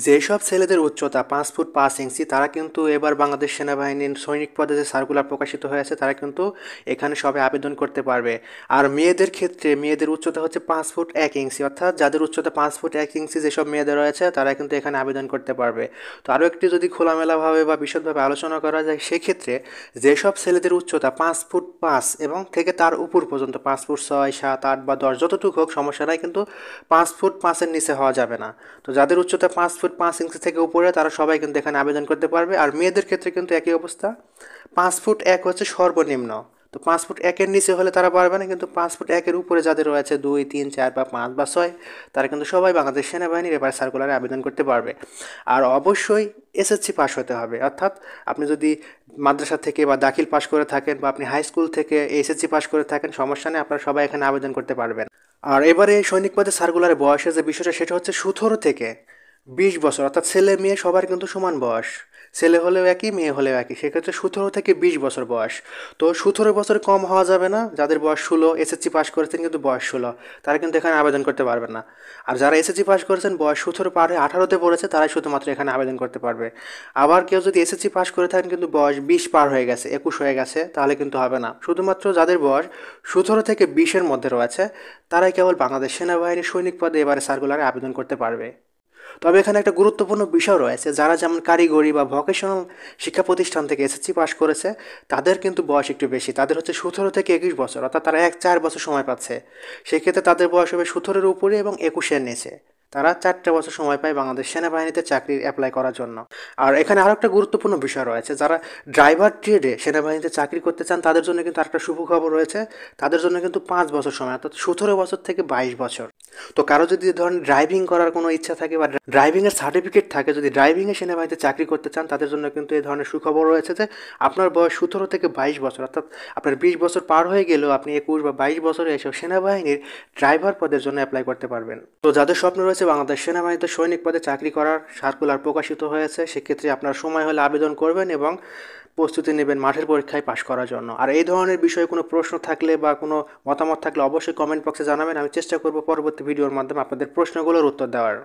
যেসব ছেলেদের উচ্চতা 5 ফুট 5 ইঞ্চি তারা কিন্তু এবার বাংলাদেশ সেনাবাহিনীর সৈনিক পদে যে সার্কুলার প্রকাশিত হয়েছে তারা কিন্তু এখানে সবাই আবেদন করতে পারবে। আর মেয়েদের ক্ষেত্রে মেয়েদের উচ্চতা হচ্ছে 5 ফুট 1 ইঞ্চি, অর্থাৎ যাদের উচ্চতা 5 ফুট 1 ইঞ্চি যেসব মেয়েদের রয়েছে তারা কিন্তু এখানে আবেদন করতে পারবে। তো আরও একটি যদি খোলামেলাভাবে বা বিশদভাবে আলোচনা করা যায় সেক্ষেত্রে যেসব ছেলেদের উচ্চতা 5 ফুট 5 এবং থেকে তার উপর পর্যন্ত 5 ফুট 6 7 8 বা 10 যতটুকু হোক সমস্যা নাই, কিন্তু 5 ফুট 5-এর নিচে হওয়া যাবে না। তো যাদের উচ্চতা 5 ফুট 5 ইঞ্চি থেকে উপরে তারা সবাই কিন্তু এখানে আবেদন করতে পারবে। আর মেয়েদের ক্ষেত্রে কিন্তু একই অবস্থা, 5 ফুট 1 হচ্ছে সর্বনিম্ন। তো 5 ফুট 1-এর নিচে হলে তারা পারবে না, কিন্তু 5 ফুট 1-এর উপরে যাদের রয়েছে 2 3 4 বা 5 বা 6 তারা কিন্তু সবাই বাংলাদেশ সেনাবাহিনীর এবার সার্কুলারে আবেদন করতে পারবে। আর অবশ্যই এসএসসি পাস হতে হবে, অর্থাৎ আপনি যদি মাদ্রাসা থেকে বা দাখিল পাস করে থাকেন বা আপনি হাই স্কুল থেকে এসএসসি পাস করে থাকেন সমস্যা নেই, আপনারা সবাই এখানে আবেদন করতে পারবেন। আর এবারে সৈনিক পদে সার্কুলারের বয়সের যে বিষয়টা সেটা হচ্ছে 17 থেকে 20 বছর, অর্থাৎ ছেলে মেয়ে সবার কিন্তু সমান বয়স। ছেলে হলেও একই, মেয়ে হলেও একই, সেক্ষেত্রে 17 থেকে 20 বছর বয়স। তো 17 বছর কম হওয়া যাবে না। যাদের বয়স 16, এসএসসি পাস করেছেন কিন্তু বয়স 16, তারা কিন্তু এখানে আবেদন করতে পারবেন না। আর যারা এসএসসি পাস করেছেন বয়স 17 পার হয়ে 18-তে পড়েছে তারাই শুধুমাত্র এখানে আবেদন করতে পারবে। আবার কেউ যদি এসএসসি পাস করে থাকেন কিন্তু বয়স 20 পার হয়ে গেছে, 21 হয়ে গেছে, তাহলে কিন্তু হবে না। শুধুমাত্র যাদের বয়স 17 থেকে 20-এর মধ্যে রয়েছে তারাই কেবল বাংলাদেশ সেনাবাহিনীর সৈনিক পদে এবারে সার্কুলারে আবেদন করতে পারবে। তবে এখানে একটা গুরুত্বপূর্ণ বিষয় রয়েছে, যারা যেমন কারিগরি বা ভোকেশনাল শিক্ষা প্রতিষ্ঠান থেকে এসএসসি পাস করেছে তাদের কিন্তু বয়স একটু বেশি, তাদের হচ্ছে 17 থেকে 21 বছর, অর্থাৎ তারা 4 বছর সময় পাচ্ছে। সেক্ষেত্রে তাদের বয়স হবে 17-এর উপরে এবং 21-এর নিচে। তারা 4টে বছর সময় পায় বাংলাদেশ সেনাবাহিনীতে চাকরির অ্যাপ্লাই করার জন্য। আর এখানে আরও একটা গুরুত্বপূর্ণ বিষয় রয়েছে, যারা ড্রাইভার ট্রেডে সেনাবাহিনীতে চাকরি করতে চান তাদের জন্য কিন্তু আরেকটা শুভ খবর রয়েছে। তাদের জন্য কিন্তু 5 বছর সময়, অর্থাৎ 17 বছর থেকে 22 বছর। তো কারো যদি ধরেন ড্রাইভিং করার কোনো ইচ্ছা থাকে বা ড্রাইভিংয়ের সার্টিফিকেট থাকে, যদি ড্রাইভিংয়ে সেনাবাহিনীতে চাকরি করতে চান তাদের জন্য কিন্তু এই ধরনের সুখবর রয়েছে যে আপনার বয়স 17 থেকে 22 বছর, অর্থাৎ আপনার 20 বছর পার হয়ে গেলেও আপনি 21 বা 22 বছরে এসেও সেনাবাহিনীর ড্রাইভার পদের জন্য অ্যাপ্লাই করতে পারবেন। তো যাদের স্বপ্ন রয়েছে বাংলাদেশ সেনাবাহিনীতে সৈনিক পদে চাকরি করার, সার্কুলার প্রকাশিত হয়েছে, সেক্ষেত্রে আপনার সময় হলে আবেদন করবেন এবং প্রস্তুতি নেবেন মাঠের পরীক্ষায় পাশ করার জন্য। আর এই ধরনের বিষয়ে কোনো প্রশ্ন থাকলে বা কোনো মতামত থাকলে অবশ্যই কমেন্ট বক্সে জানাবেন, আমি চেষ্টা করব পরবর্তী ভিডিওর মাধ্যমে আপনাদের প্রশ্নগুলোর উত্তর দেওয়ার।